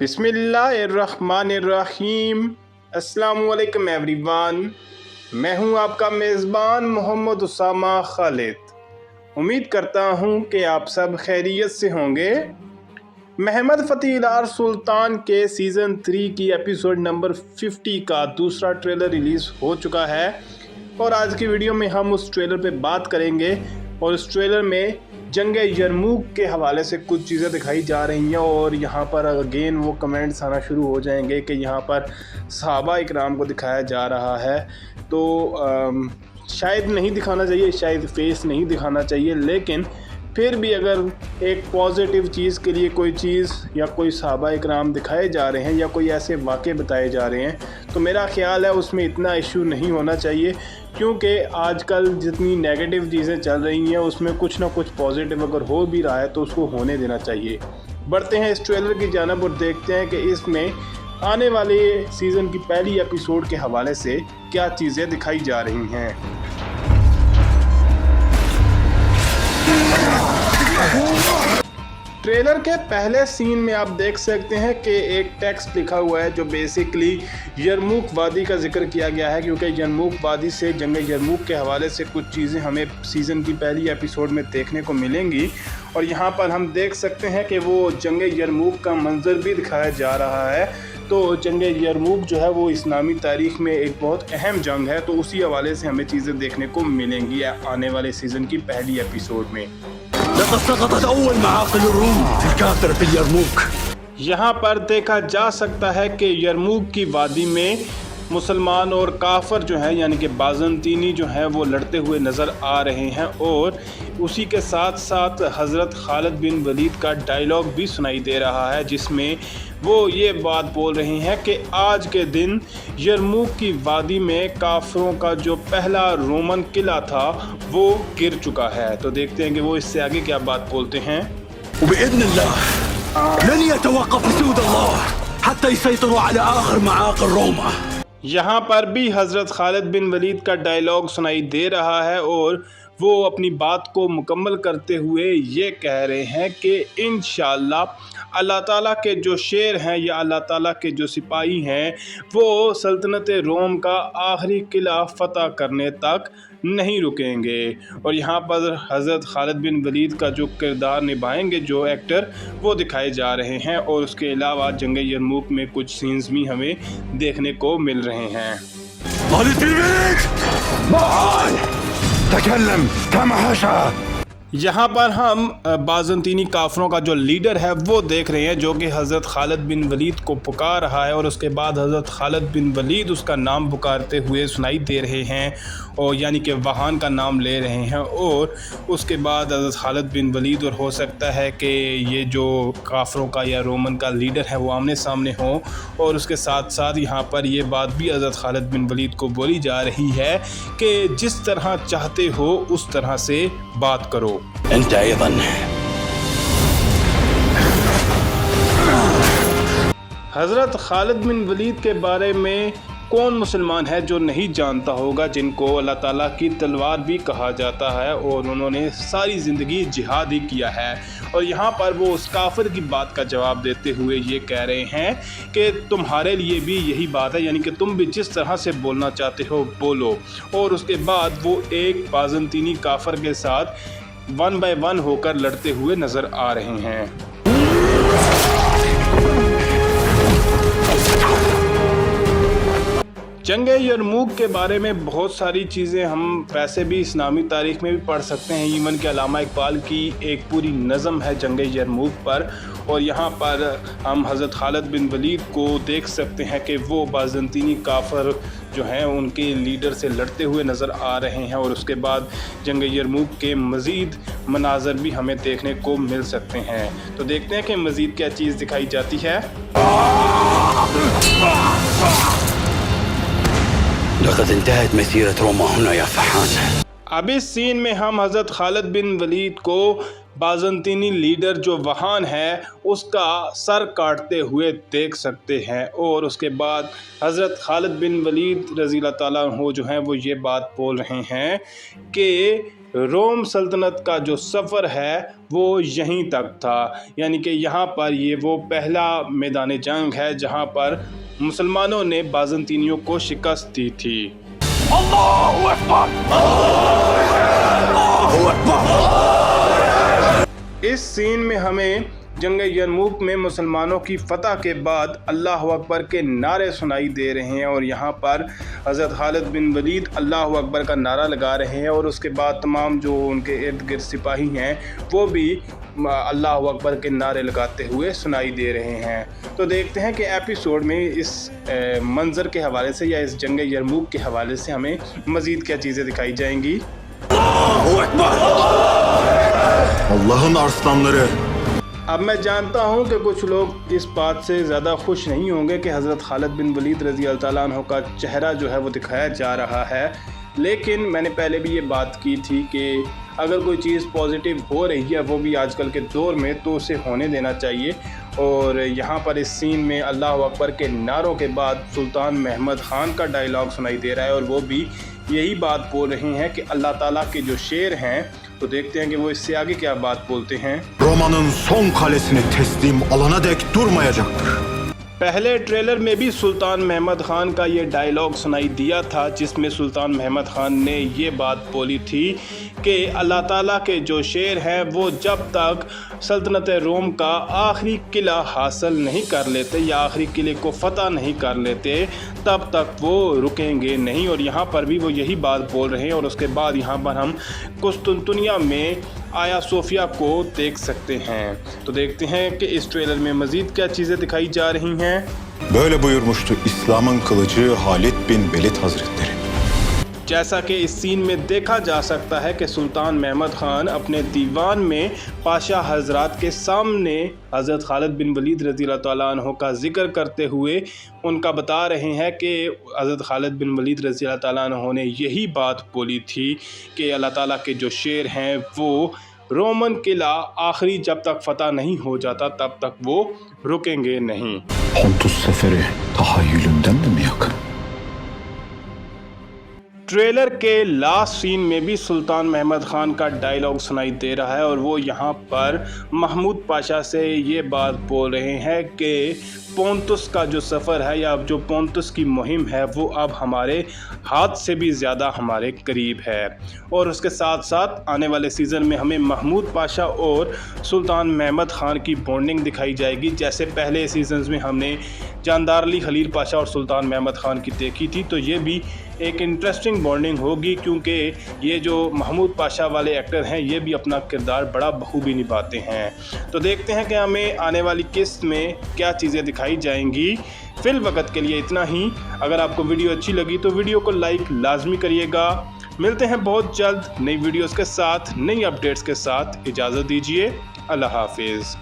बिस्मिल्लाहिर्रहमानिर्रहीम। अस्सलामुअलैकुम एवरीवन। मैं हूं आपका मेज़बान मोहम्मद उसामा खालिद। उम्मीद करता हूं कि आप सब खैरियत से होंगे। महमद फ़तेह इलार सुल्तान के सीज़न 3 की एपिसोड नंबर 50 का दूसरा ट्रेलर रिलीज़ हो चुका है और आज की वीडियो में हम उस ट्रेलर पे बात करेंगे। और उस ट्रेलर में जंग यरमूक के हवाले से कुछ चीज़ें दिखाई जा रही हैं और यहाँ पर अगेन वो कमेंट्स आना शुरू हो जाएंगे कि यहाँ पर सहाबा इकराम को दिखाया जा रहा है। तो शायद नहीं दिखाना चाहिए, शायद फेस नहीं दिखाना चाहिए, लेकिन फिर भी अगर एक पॉजिटिव चीज़ के लिए कोई चीज़ या कोई सहाबा इकराम दिखाए जा रहे हैं या कोई ऐसे वाक़े बताए जा रहे हैं तो मेरा ख़्याल है उसमें इतना इशू नहीं होना चाहिए, क्योंकि आजकल जितनी नेगेटिव चीज़ें चल रही हैं उसमें कुछ ना कुछ पॉजिटिव अगर हो भी रहा है तो उसको होने देना चाहिए। बढ़ते हैं इस ट्रेलर की जानिब और देखते हैं कि इसमें आने वाले सीज़न की पहली एपिसोड के हवाले से क्या चीज़ें दिखाई जा रही हैं। ट्रेलर के पहले सीन में आप देख सकते हैं कि एक टेक्स्ट लिखा हुआ है जो बेसिकली यरमूक वादी का जिक्र किया गया है, क्योंकि यरमूक वादी से जंग यरमूक के हवाले से कुछ चीज़ें हमें सीज़न की पहली एपिसोड में देखने को मिलेंगी। और यहाँ पर हम देख सकते हैं कि वो जंग यरमूक का मंजर भी दिखाया जा रहा है। तो जंग यरमूक जो है वो इस्लामी तारीख़ में एक बहुत अहम जंग है, तो उसी हवाले से हमें चीज़ें देखने को मिलेंगी आने वाले सीज़न की पहली एपिसोड में। यहाँ पर देखा जा सकता है कि यरमूक की वादी में मुसलमान और काफर जो हैं यानी कि बाज़ंतीनी जो हैं वो लड़ते हुए नज़र आ रहे हैं। और उसी के साथ साथ हज़रत खालिद बिन वलीद का डायलॉग भी सुनाई दे रहा है, जिसमें वो ये बात बोल रहे हैं कि आज के दिन यरमूक की वादी में काफरों का जो पहला रोमन किला था वो गिर चुका है। तो देखते हैं कि वो इससे आगे क्या बात बोलते हैं। यहाँ पर भी हज़रत खालिद बिन वलीद का डायलॉग सुनाई दे रहा है और वो अपनी बात को मुकम्मल करते हुए ये कह रहे हैं कि इंशाअल्लाह अल्लाह ताला के जो शेर हैं या अल्लाह ताला के जो सिपाही हैं वो सल्तनत रोम का आखिरी किला फ़तह करने तक नहीं रुकेंगे। और यहाँ पर हज़रत खालिद बिन वलीद का जो किरदार निभाएंगे जो एक्टर वो दिखाए जा रहे हैं। और उसके अलावा जंग यरमूक में कुछ सीन्स भी हमें देखने को मिल रहे हैं। यहाँ पर हम बाज़ंतीनी काफरों का जो लीडर है वो देख रहे हैं, जो कि हज़रत खालिद बिन वलीद को पुकार रहा है और उसके बाद हज़रत खालिद बिन वलीद उसका नाम पुकारते हुए सुनाई दे रहे हैं और यानी कि वहान का नाम ले रहे हैं। और उसके बाद हज़रत खालिद बिन वलीद और हो सकता है कि ये जो काफरों का या रोमन का लीडर है वो आमने सामने हो। और उसके साथ साथ यहाँ पर ये बात भी हज़रत खालिद बिन वलीद को बोली जा रही है कि जिस तरह चाहते हो उस तरह से बात करो। हज़रत खालिद बिन वलीद के बारे में कौन मुसलमान है जो नहीं जानता होगा, जिनको अल्लाह ताला की तलवार भी कहा जाता है और उन्होंने सारी ज़िंदगी जिहाद ही किया है। और यहाँ पर वो उस काफिर की बात का जवाब देते हुए ये कह रहे हैं कि तुम्हारे लिए भी यही बात है, यानी कि तुम भी जिस तरह से बोलना चाहते हो बोलो। और उसके बाद वो एक बाज़ंतीनी काफिर के साथ 1 बाय 1 होकर लड़ते हुए नज़र आ रहे हैं। जंग यरमूक के बारे में बहुत सारी चीज़ें हम वैसे भी इस्लामी तारीख़ में भी पढ़ सकते हैं। ईवन के अल्लामा इकबाल की एक पूरी नज़म है जंग यरमूक पर। और यहाँ पर हम हज़रत खालिद बिन वलीद को देख सकते हैं कि वो बाज़ंतीनी काफर जो हैं उनके लीडर से लड़ते हुए नज़र आ रहे हैं। और उसके बाद जंग यरमूक के मज़ीद मनाज़र भी हमें देखने को मिल सकते हैं। तो देखते हैं कि मज़ीद क्या चीज़ दिखाई जाती है। अब इस सीन में हम हज़रत खालिद बिन वलीद को बाज़ंतीनी लीडर जो वहान है उसका सर काटते हुए देख सकते हैं। और उसके बाद हज़रत खालिद बिन वलीद रज़ी अल्लाह ताला अन्हु जो हैं वो ये बात बोल रहे हैं कि रोम सल्तनत का जो सफ़र है वो यहीं तक था, यानी कि यहाँ पर ये वो पहला मैदान जंग है जहाँ पर मुसलमानों ने बाज़ंतीनियों को शिकस्त दी थी। अल्लाहु अकबर! अल्लाहु अकबर! इस सीन में हमें जंग यरमुक में मुसलमानों की फ़तह के बाद अल्लाहु अकबर के नारे सुनाई दे रहे हैं और यहाँ पर हज़रत खालिद बिन वलीद अल्लाहु अकबर का नारा लगा रहे हैं और उसके बाद तमाम जो उनके इर्द गिर्द सिपाही हैं वो भी अल्लाहु अकबर के नारे लगाते हुए सुनाई दे रहे हैं। तो देखते हैं कि एपिसोड में इस मंज़र के हवाले से या इस जंग यरमुक के हवाले से हमें मज़ीद क्या चीज़ें दिखाई जाएंगी। Allah'ın arslanları। अब मैं जानता हूँ कि कुछ लोग इस बात से ज़्यादा खुश नहीं होंगे कि हज़रत खालिद बिन वलीद रज़ी अल्लाह ताला अन्हु का चेहरा जो है वो दिखाया जा रहा है, लेकिन मैंने पहले भी ये बात की थी कि अगर कोई चीज़ पॉजिटिव हो रही है वो भी आजकल के दौर में तो उसे होने देना चाहिए। और यहाँ पर इस सीन में अल्लाहु अकबर के नारों के बाद सुल्तान महमद ख़ान का डायलॉग सुनाई दे रहा है और वो भी यही बात बोल रहे हैं कि अल्लाह ताला के जो शेर हैं। तो देखते हैं कि वो इससे आगे क्या बात बोलते हैं। Roma'nın son kalesini teslim alana dek durmayacaktır। पहले ट्रेलर में भी सुल्तान महमद ख़ान का ये डायलॉग सुनाई दिया था जिसमें सुल्तान महमद ख़ान ने ये बात बोली थी कि अल्लाह ताला के जो शेर हैं वो जब तक सल्तनत रोम का आखिरी किला हासिल नहीं कर लेते या आखिरी किले को फ़तह नहीं कर लेते तब तक वो रुकेंगे नहीं। और यहाँ पर भी वो यही बात बोल रहे हैं। और उसके बाद यहाँ पर हम कुस्तुनतुनिया में आया सोफिया को देख सकते हैं। तो देखते हैं कि इस ट्रेलर में मज़ीद क्या चीज़ें दिखाई जा रही हैं। Böyle buyurmuştu İslam'ın kılıcı Halid bin Velid Hazretleri। जैसा कि इस सीन में देखा जा सकता है कि सुल्तान महमद ख़ान अपने दीवान में पाशा हजरात के सामने हज़रत खालिद बिन वलीद रज़ी अल्लाह ताला अन्हु का ज़िक्र करते हुए उनका बता रहे हैं कि हज़रत खालिद बिन वलीद रज़ी अल्लाह ताला अन्हु ने यही बात बोली थी कि अल्लाह ताला के जो शेर हैं वो रोमन किला आखिरी जब तक फ़तह नहीं हो जाता तब तक वो रुकेंगे नहीं। Pontus seferi tahayyülümden de mi yakın? Trailer के लास्ट सीन में भी सुल्तान महमद ख़ान का डायलॉग सुनाई दे रहा है और वो यहाँ पर महमूद पाशा से ये बात बोल रहे हैं कि पोंतुस का जो सफ़र है या जो पोंतुस की मुहिम है वो अब हमारे हाथ से भी ज़्यादा हमारे करीब है। और उसके साथ साथ आने वाले सीज़न में हमें महमूद पाशा और सुल्तान महमद ख़ान की बॉन्डिंग दिखाई जाएगी, जैसे पहले सीजन्स में हमने जानदार खलील पाशा और सुल्तान महमद ख़ान की देखी थी। तो ये भी एक इंटरेस्टिंग बॉन्डिंग होगी क्योंकि ये जो महमूद पाशा वाले एक्टर हैं ये भी अपना किरदार बड़ा बखूबी निभाते हैं। तो देखते हैं कि हमें आने वाली किस्त में क्या चीज़ें दिखाई जाएंगी। फिल वक्त के लिए इतना ही। अगर आपको वीडियो अच्छी लगी तो वीडियो को लाइक लाजमी करिएगा। मिलते हैं बहुत जल्द नई वीडियोज़ के साथ, नई अपडेट्स के साथ। इजाज़त दीजिए। अल्लाह हाफिज़।